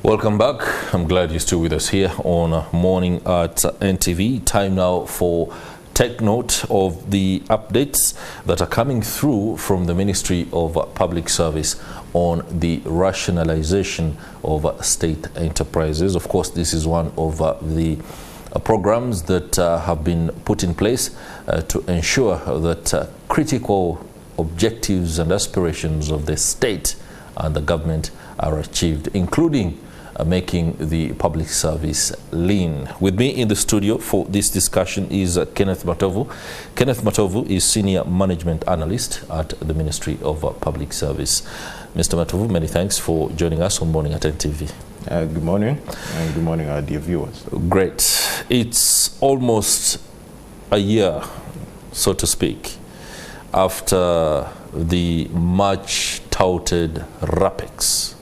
Welcome back. I'm glad you're still with us here on Morning at NTV. Time now for take note of the updates that are coming through from the Ministry of Public Service on the rationalization of state enterprises. Of course, this is one of the programs that have been put in place to ensure that critical objectives and aspirations of the state and the government are achieved, including making the public service lean. With me in the studio for this discussion is Kenneth Matovu. Kenneth Matovu is Senior Management Analyst at the Ministry of Public Service. Mr. Matovu, many thanks for joining us on Morning at NTV. Good morning, and good morning, our dear viewers. Great. It's almost a year, so to speak, after the much touted RAPEX,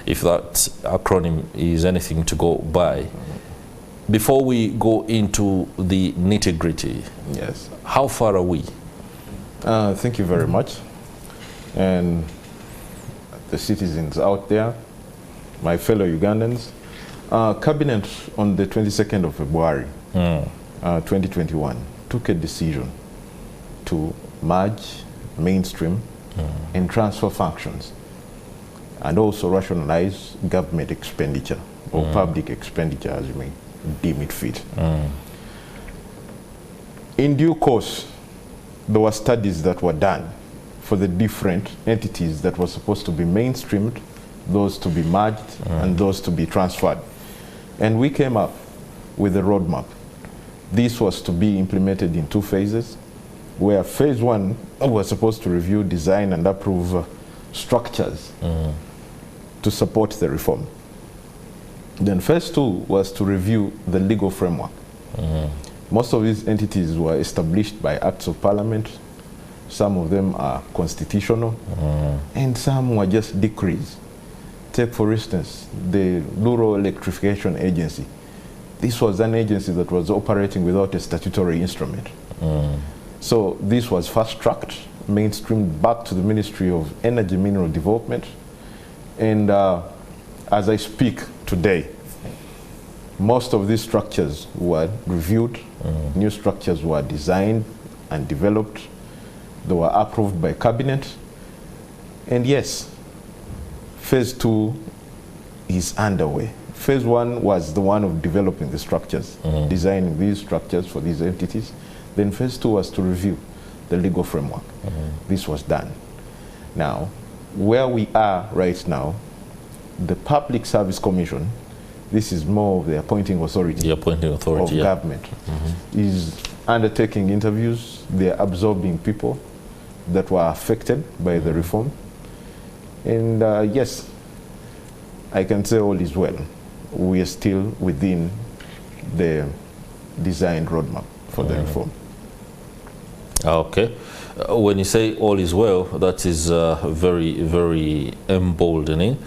if that acronym is anything to go by. Before we go into the nitty-gritty, Yes. how far are we? Thank you very much. And the citizens out there, my fellow Ugandans, Cabinet on the 22nd of February, 2021, took a decision to merge, mainstream, and transfer functions, and also rationalize government expenditure, or public expenditure, as you may deem it fit. In due course, there were studies that were done for the different entities that were supposed to be mainstreamed, those to be merged, and those to be transferred. And we came up with a roadmap. This was to be implemented in 2 phases, where phase 1 was supposed to review, design, and approve structures to support the reform. Then phase 2 was to review the legal framework. Most of these entities were established by acts of parliament. Some of them are constitutional, and some were just decrees. Take, for instance, the Rural Electrification Agency. This was an agency that was operating without a statutory instrument. So this was fast-tracked, mainstreamed back to the Ministry of Energy Mineral Development. And as I speak today, most of these structures were reviewed, new structures were designed and developed, they were approved by Cabinet. And yes, phase 2 is underway. Phase 1 was the one of developing the structures, designing these structures for these entities. Then phase 2 was to review the legal framework. This was done. Now, where we are right now, the Public Service Commission, this is more of the appointing authority, of government, is undertaking interviews. They are absorbing people that were affected by the reform. And yes, I can say all is well. We are still within the designed roadmap for the reform. Okay. When you say all is well, that is very, very emboldening.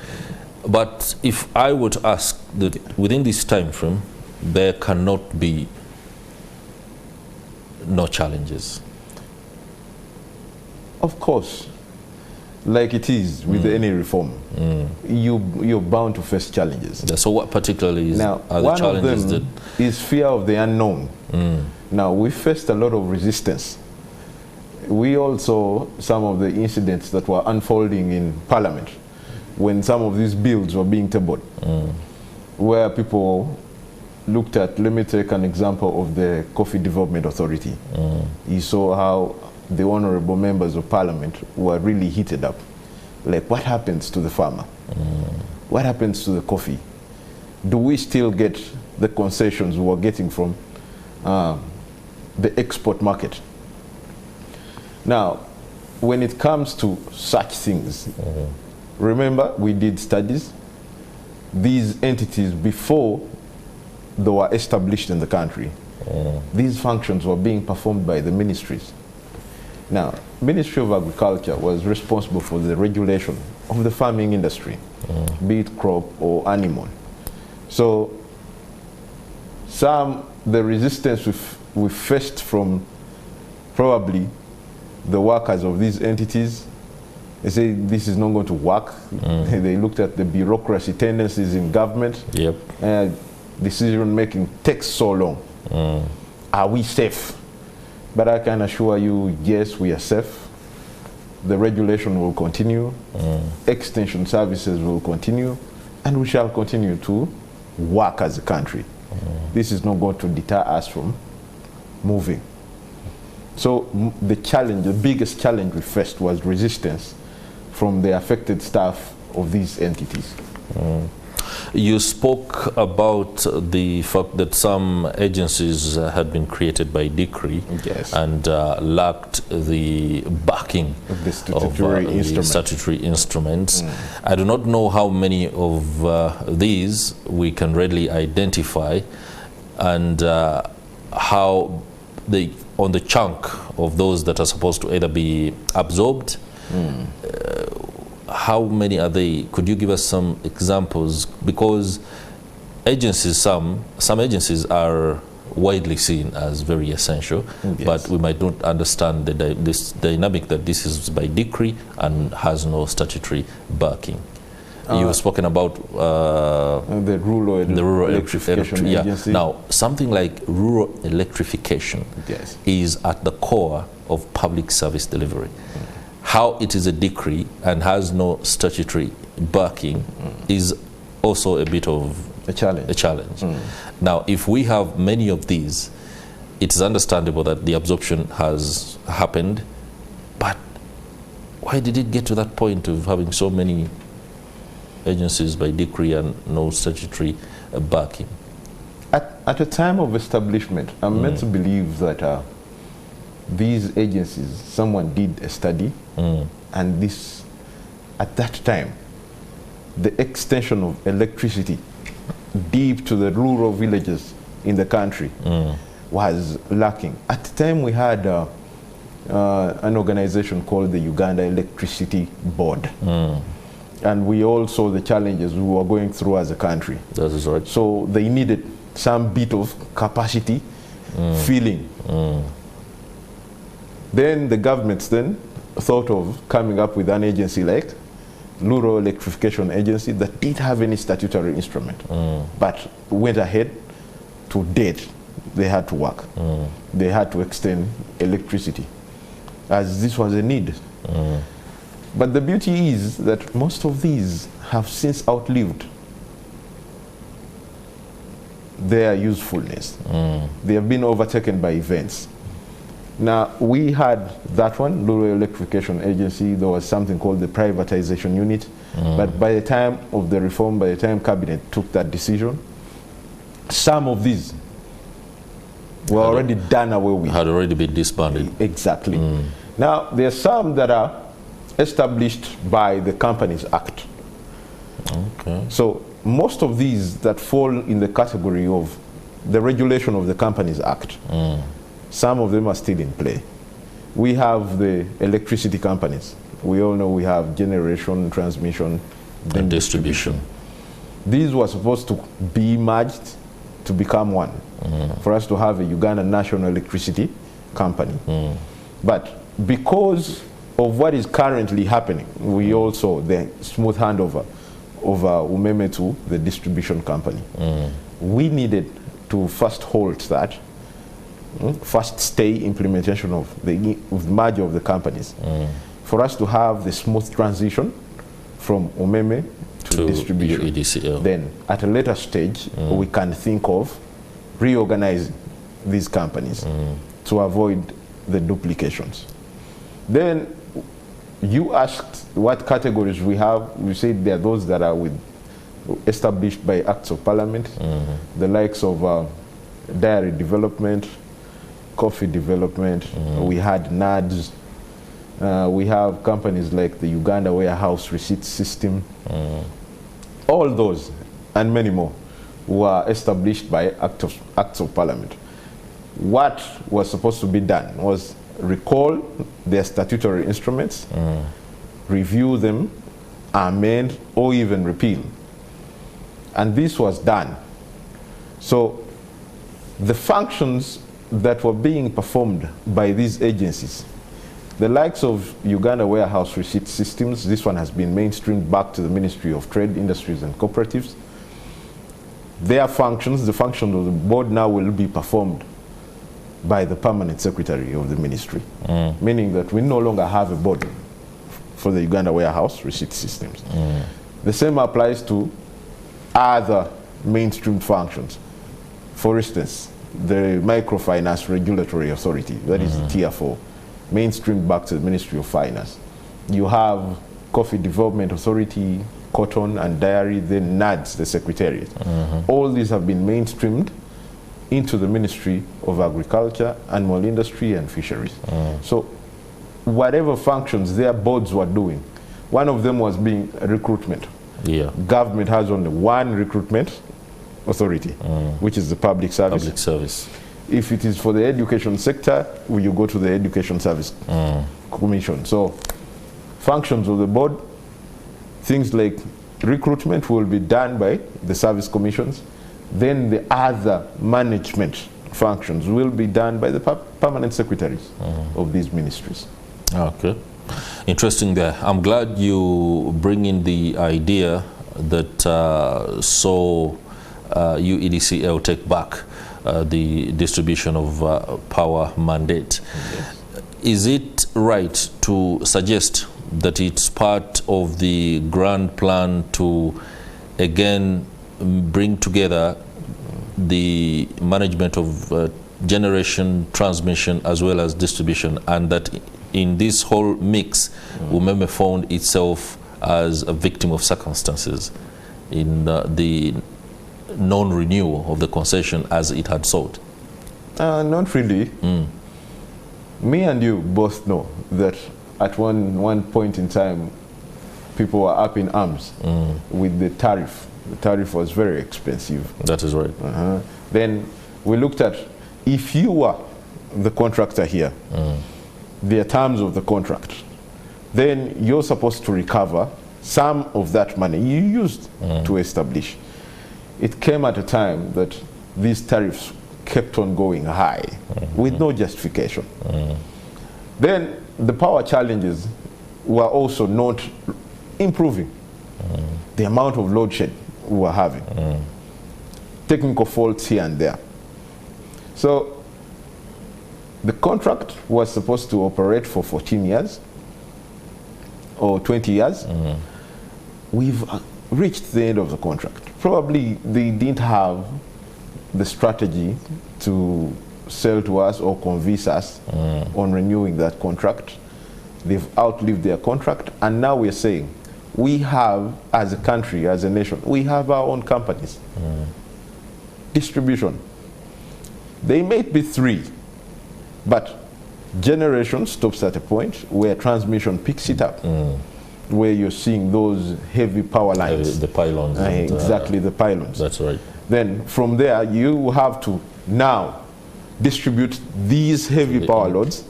But if I were to ask that within this time frame, there cannot be no challenges. Of course, like it is with any reform, you're bound to face challenges. So what particularly are the challenges? One of them is fear of the unknown. Now, we faced a lot of resistance. We also saw some of the incidents that were unfolding in Parliament when some of these bills were being tabled, where people looked at, let me take an example of the Coffee Development Authority. You saw how the honorable members of Parliament were really heated up. Like, what happens to the farmer? What happens to the coffee? Do we still get the concessions we were getting from the export market? Now, when it comes to such things, remember we did studies. These entities, before they were established in the country, these functions were being performed by the ministries. Now, Ministry of Agriculture was responsible for the regulation of the farming industry, be it crop or animal. So, the resistance we faced from probably the workers of these entities They say this is not going to work. They looked at the bureaucracy tendencies in government. Yep. Decision making takes so long. Are we safe? But I can assure you, yes, we are safe. The regulation will continue. Extension services will continue. And we shall continue to work as a country. This is not going to deter us from moving. So the challenge, the biggest challenge we faced was resistance from the affected staff of these entities. You spoke about the fact that some agencies had been created by decree, yes, and lacked the backing of the statutory instruments. I do not know how many of these we can readily identify, and how they, on the chunk of those that are supposed to either be absorbed, how many are they? Could you give us some examples? Because agencies, some agencies are widely seen as very essential, yes, but we might not understand this dynamic that this is by decree and has no statutory backing. You've spoken about the rural electrification agency. Now, something like rural electrification, yes, is at the core of public service delivery. How it is a decree and has no statutory backing is also a bit of a challenge. Now, if we have many of these, it is understandable that the absorption has happened, but why did it get to that point of having so many agencies by decree and no statutory backing? At the time of establishment, I'm meant to believe that these agencies, someone did a study, and this, at that time, the extension of electricity deep to the rural villages in the country was lacking. At the time, we had an organization called the Uganda Electricity Board. And we all saw the challenges we were going through as a country. That is right. So they needed some bit of capacity filling. Then the governments then thought of coming up with an agency like Rural Electrification Agency that didn't have any statutory instrument, but went ahead to date. They had to work. They had to extend electricity, as this was a need. But the beauty is that most of these have since outlived their usefulness. They have been overtaken by events. Now, we had that one, Rural Electrification Agency. There was something called the privatization unit. But by the time of the reform, by the time Cabinet took that decision, some of these were already done away with. Had already been disbanded. Exactly. Now, there are some that are established by the Companies Act. Okay. So most of these that fall in the category of the regulation of the Companies Act, some of them are still in play. We have the electricity companies. We all know we have generation, transmission, then distribution. These were supposed to be merged to become one, for us to have a Uganda National Electricity Company. But because of what is currently happening, we also the smooth handover of Umeme to the distribution company. We needed to first halt that, first stay implementation of the merger of the companies, for us to have the smooth transition from Umeme to distribution. EDCL. Then at a later stage, we can think of reorganizing these companies to avoid the duplications. Then you asked what categories we have. We said there are those that are established by acts of parliament, the likes of dairy development, coffee development. We had NADS. We have companies like the Uganda Warehouse Receipt System. All those and many more were established by acts of parliament. What was supposed to be done was recall their statutory instruments, review them, amend, or even repeal. And this was done. So the functions that were being performed by these agencies The likes of Uganda warehouse receipt systems, this one has been mainstreamed back to the Ministry of Trade, Industries and Cooperatives. Their functions, the function of the board now will be performed by the permanent secretary of the ministry, meaning that we no longer have a board for the Uganda warehouse receipt systems. The same applies to other mainstream functions. For instance, the Microfinance Regulatory Authority, that is the Tier 4, mainstream back to the Ministry of Finance. You have Coffee Development Authority, Cotton and Dairy, then NADS, the Secretariat. All these have been mainstreamed into the Ministry of Agriculture, Animal Industry and Fisheries. So whatever functions their boards were doing, one of them was being recruitment. Government has only one recruitment authority, which is the Public Service. If it is for the education sector, you go to the Education Service Commission. So functions of the board, things like recruitment will be done by the service commissions. Then the other management functions will be done by the permanent secretaries of these ministries. Okay. Interesting there. I'm glad you bring in the idea that UEDCL take back the distribution of power mandate. Is it right to suggest that it's part of the grand plan to again bring together the management of generation, transmission, as well as distribution, and that in this whole mix, Umeme found itself as a victim of circumstances in the non-renewal of the concession as it had sought? Not really. Me and you both know that at one point in time, people were up in arms with the tariff. The tariff was very expensive. That is right. Then we looked at, if you were the contractor here, the terms of the contract, then you're supposed to recover some of that money you used to establish. It came at a time that these tariffs kept on going high with no justification. Then the power challenges were also not improving. The amount of load shed we were having, technical faults here and there. So the contract was supposed to operate for 14 years or 20 years. We've reached the end of the contract. Probably they didn't have the strategy to sell to us or convince us on renewing that contract. They've outlived their contract, and now we're saying we have, as a country, as a nation, we have our own companies. Distribution. They may be three, but generation stops at a point where transmission picks it up, where you're seeing those heavy power lines. The pylons. Exactly, the pylons. That's right. Then from there, you have to now distribute these heavy power loads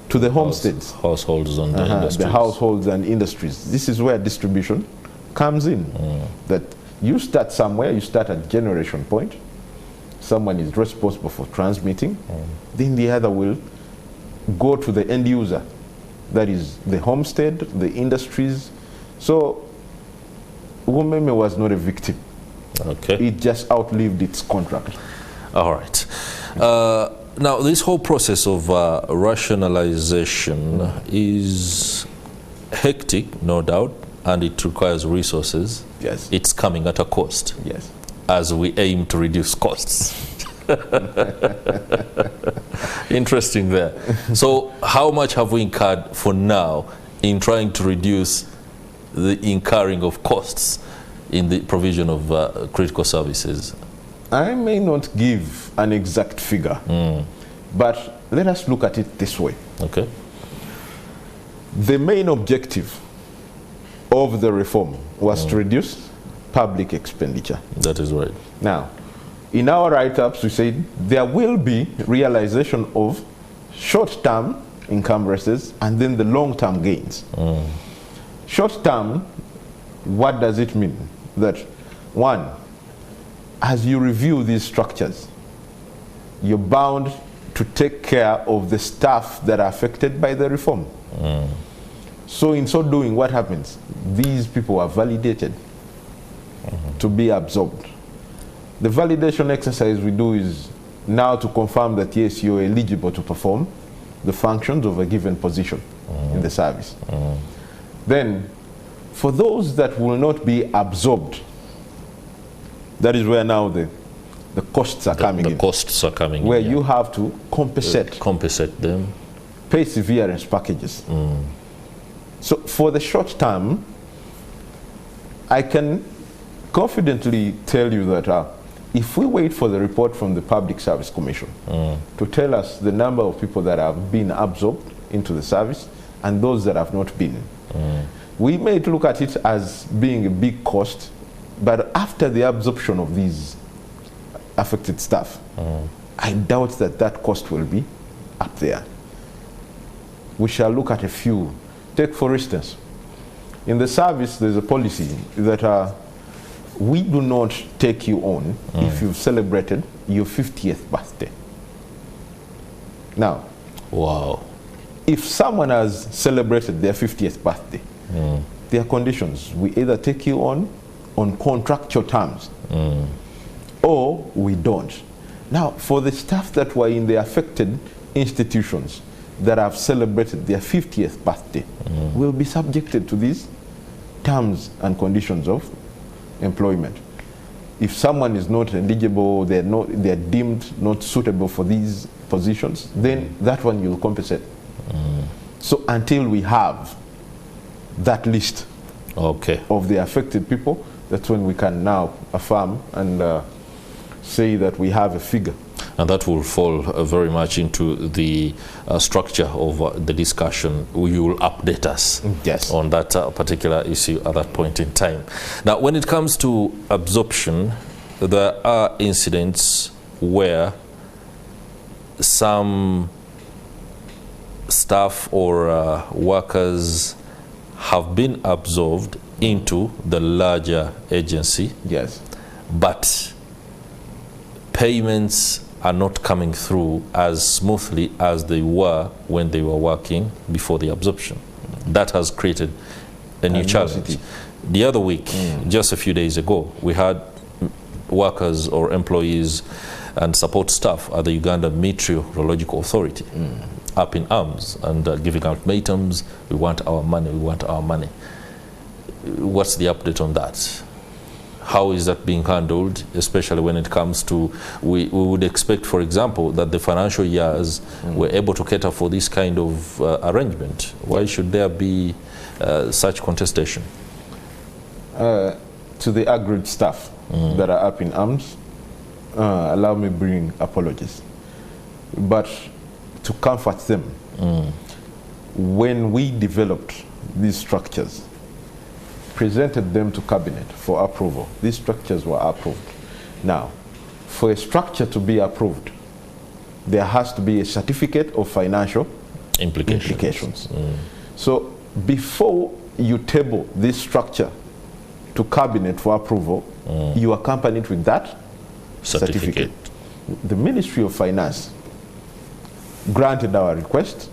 to the homesteads. Households and industries. The households and industries. This is where distribution comes in. That you start somewhere, you start at generation point. Someone is responsible for transmitting. Then the other will go to the end user. That is the homestead, the industries. So Umeme was not a victim. Okay. It just outlived its contract. All right. Now, this whole process of rationalization is hectic, no doubt, and it requires resources. Yes. It's coming at a cost. Yes. As we aim to reduce costs. Interesting there. So how much have we incurred for now in trying to reduce the incurring of costs in the provision of critical services? I may not give an exact figure, but let us look at it this way. Okay. The main objective of the reform was to reduce public expenditure. That is right. Now, in our write-ups, we said there will be realization of short-term encumbrances and then the long-term gains. Short-term, what does it mean? That, one, as you review these structures, you're bound to take care of the staff that are affected by the reform. So in so doing, what happens? These people are validated to be absorbed. The validation exercise we do is now to confirm that yes, you're eligible to perform the functions of a given position in the service. Then, for those that will not be absorbed, that is where now the costs are coming in. The costs are coming where in. Where you have to compensate. Compensate them. Pay severance packages. So for the short term, I can confidently tell you that if we wait for the report from the Public Service Commission to tell us the number of people that have been absorbed into the service and those that have not been, we may look at it as being a big cost, but after the absorption of these affected staff, I doubt that that cost will be up there. We shall look at a few. Take, for instance, in the service, there's a policy that we do not take you on if you've celebrated your 50th birthday. Now, wow. If someone has celebrated their 50th birthday, there are conditions. We either take you on contractual terms, or we don't. Now, for the staff that were in the affected institutions that have celebrated their 50th birthday, will be subjected to these terms and conditions of employment. If someone is not eligible, they're deemed not suitable for these positions, then that one you'll compensate. So until we have that list of the affected people, that's when we can now affirm and say that we have a figure. And that will fall very much into the structure of the discussion. You will update us on that particular issue at that point in time. Now, when it comes to absorption, there are incidents where some staff or workers have been absorbed into the larger agency. Yes. But payments are not coming through as smoothly as they were when they were working before the absorption. That has created a new challenge. The other week, just a few days ago, we had workers or employees and support staff at the Uganda Meteorological Authority up in arms and giving ultimatums. We want our money, we want our money. What's the update on that? How is that being handled, especially when it comes to, we would expect, for example, that the financial years were able to cater for this kind of arrangement. Why should there be such contestation? To the agreed staff that are up in arms, allow me bring apologies. But to comfort them, when we developed these structures, presented them to cabinet for approval, these structures were approved. Now, for a structure to be approved, there has to be a certificate of financial implications. So before you table this structure to cabinet for approval, you accompany it with that certificate. The Ministry of Finance granted our request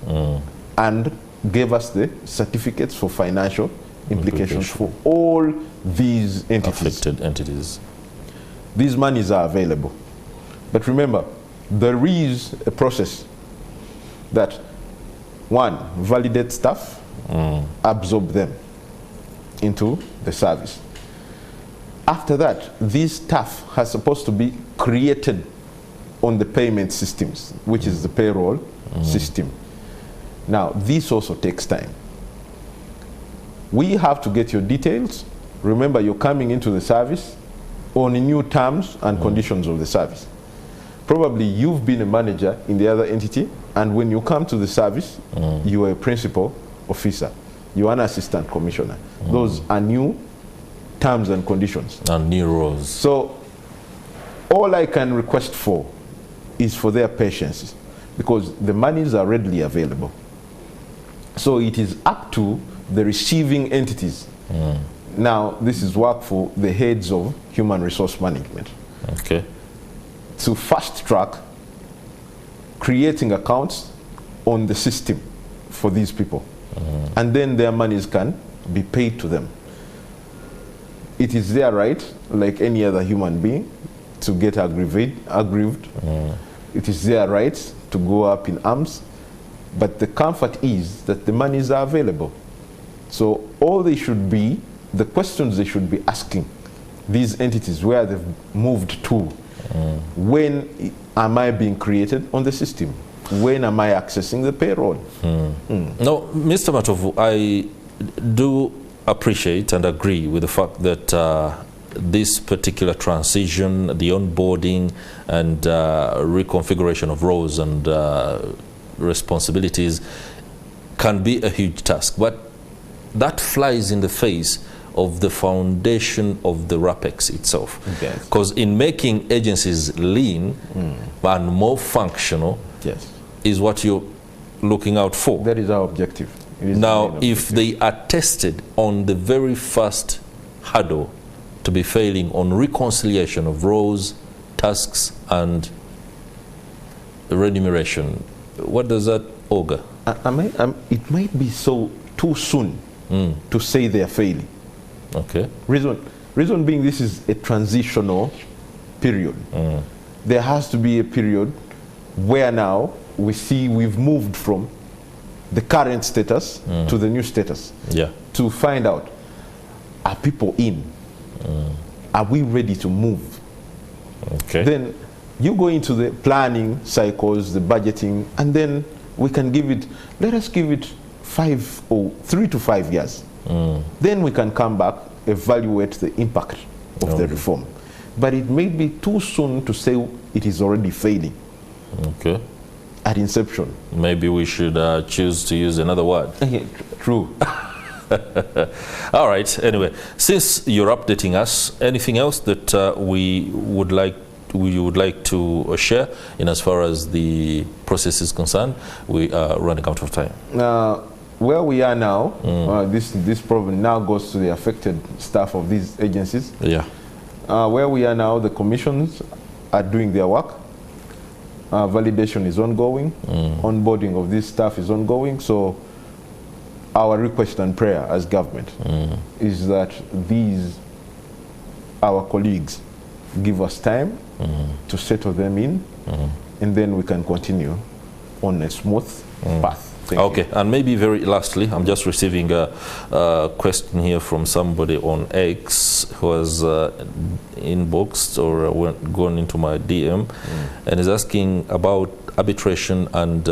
and gave us the certificates for financial implications for all these affected entities. These monies are available. But remember, there is a process that, one, validate staff, absorb them into the service. After that, this staff has supposed to be created on the payment systems, which is the payroll system. Now, this also takes time. We have to get your details. Remember, you're coming into the service on new terms and conditions of the service. Probably you've been a manager in the other entity, and when you come to the service, you are a principal officer. You are an assistant commissioner. Those are new terms and conditions. And new roles. So all I can request for is for their patience, because the monies are readily available. So it is up to the receiving entities. Now, this is work for the heads of human resource management. To fast track creating accounts on the system for these people. and then their monies can be paid to them. It is their right, like any other human being, to get aggrieved. It is their right to go up in arms, but the comfort is that the monies are available. So all they should be, the questions they should be asking these entities, where they've moved to, when am I being created on the system? When am I accessing the payroll? No, Mr. Matovu, I do appreciate and agree with the fact that this particular transition, the onboarding and reconfiguration of roles and responsibilities can be a huge task, but that flies in the face of the foundation of the RAPEX itself. Because in making agencies lean and more functional is what you're looking out for. That is our objective. Now, if they are tested on the very first hurdle to be failing on reconciliation of roles, tasks, and remuneration, what does that augur? It might be so too soon to say they are failing. Okay. Reason being, this is a transitional period. There has to be a period where now we see we've moved from the current status to the new status. To find out, are people in? Are we ready to move? Then you go into the planning cycles, the budgeting, and then we can give it, let us give it 3 to 5 years. Then we can come back, evaluate the impact of the reform. But it may be too soon to say it is already failing. At inception. Maybe we should choose to use another word. True. All right. Anyway, since you're updating us, anything else that you would like to share in as far as the process is concerned? We are running out of time. Where we are now, this problem now goes to the affected staff of these agencies. Where we are now, the commissions are doing their work. Validation is ongoing. Onboarding of this staff is ongoing. So our request and prayer as government is that our colleagues give us time to settle them in, and then we can continue on a smooth path. Okay, and maybe very lastly, I'm just receiving a question here from somebody on X who has inboxed or gone into my DM and is asking about arbitration and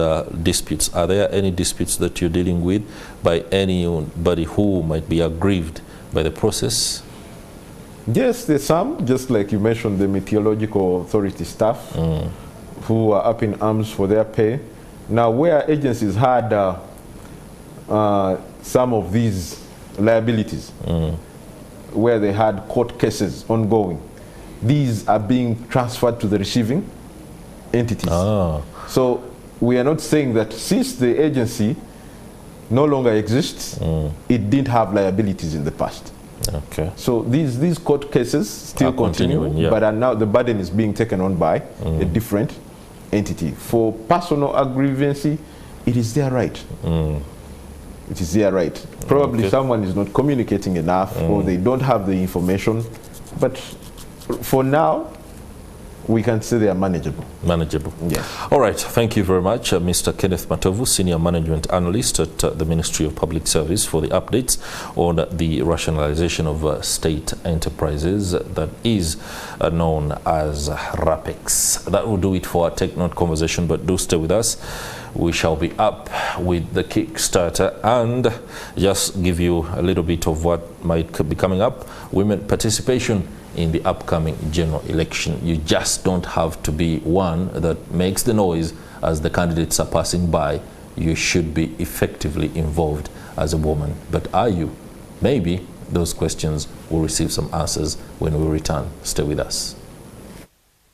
disputes. Are there any disputes that you're dealing with by anybody who might be aggrieved by the process? Yes, there's some, just like you mentioned, the meteorological authority staff who are up in arms for their pay. Now, where agencies had some of these liabilities, where they had court cases ongoing, these are being transferred to the receiving entities. So we are not saying that since the agency no longer exists, it didn't have liabilities in the past. So these court cases still continue, but now the burden is being taken on by a different entity. For personal aggrievancy, it is their right. It is their right. Probably someone is not communicating enough, or they don't have the information, but for now, we can say they are manageable. Yes. All right. Thank you very much, Mr. Kenneth Matovu, Senior Management Analyst at the Ministry of Public Service, for the updates on the rationalization of state enterprises that is known as RAPEX. That will do it for our Tech Note conversation, but do stay with us. We shall be up with the Kickstarter and just give you a little bit of what might be coming up. Women participation in the upcoming general election. You just don't have to be one that makes the noise as the candidates are passing by. You should be effectively involved as a woman. But are you? Maybe those questions will receive some answers when we return. Stay with us.